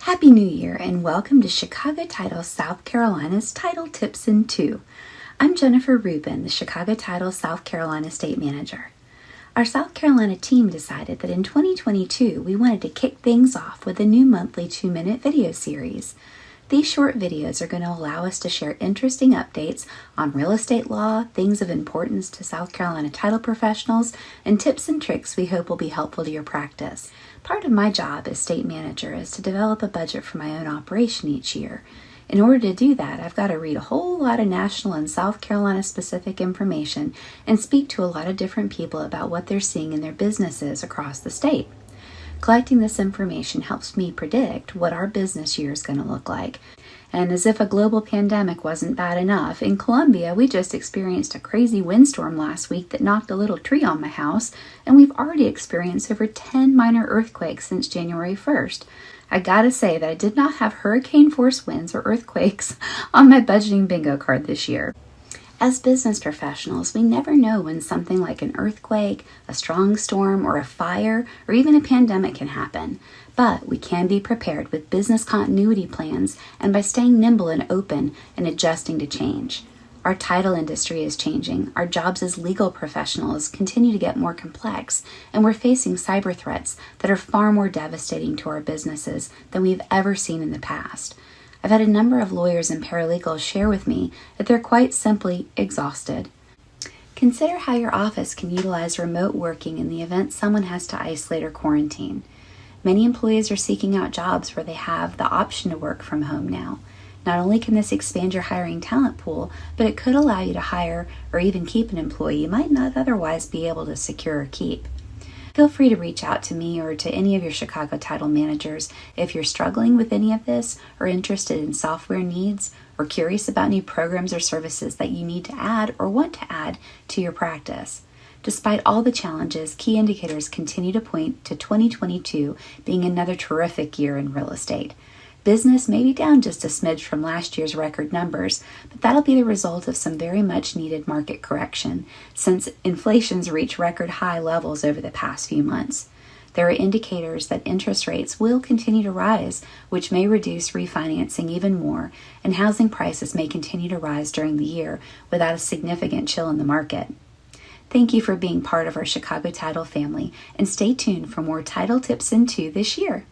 Happy New Year and welcome to Chicago Title South Carolina's Title Tips in 2. I'm Jennifer Rubin, the Chicago Title South Carolina State Manager. Our South Carolina team decided that in 2022 we wanted to kick things off with a new monthly 2-minute video series. These short videos are going to allow us to share interesting updates on real estate law, things of importance to South Carolina title professionals, and tips and tricks we hope will be helpful to your practice. Part of my job as state manager is to develop a budget for my own operation each year. In order to do that, I've got to read a whole lot of national and South Carolina specific information and speak to a lot of different people about what they're seeing in their businesses across the state. Collecting this information helps me predict what our business year is going to look like. And as if a global pandemic wasn't bad enough, in Columbia we just experienced a crazy windstorm last week that knocked a little tree on my house, and we've already experienced over 10 minor earthquakes since January 1st. I gotta say that I did not have hurricane force winds or earthquakes on my budgeting bingo card this year. As business professionals, we never know when something like an earthquake, a strong storm, or a fire, or even a pandemic can happen. But we can be prepared with business continuity plans and by staying nimble and open and adjusting to change. Our title industry is changing, our jobs as legal professionals continue to get more complex, and we're facing cyber threats that are far more devastating to our businesses than we've ever seen in the past. I've had a number of lawyers and paralegals share with me that they're quite simply exhausted. Consider how your office can utilize remote working in the event someone has to isolate or quarantine. Many employees are seeking out jobs where they have the option to work from home now. Not only can this expand your hiring talent pool, but it could allow you to hire or even keep an employee you might not otherwise be able to secure or keep. Feel free to reach out to me or to any of your Chicago title managers if you're struggling with any of this or interested in software needs or curious about new programs or services that you need to add or want to add to your practice. Despite all the challenges, key indicators continue to point to 2022 being another terrific year in real estate. Business may be down just a smidge from last year's record numbers, but that'll be the result of some very much needed market correction since inflation's reached record high levels over the past few months. There are indicators that interest rates will continue to rise, which may reduce refinancing even more, and housing prices may continue to rise during the year without a significant chill in the market. Thank you for being part of our Chicago Title family, and stay tuned for more title tips in 2 this year.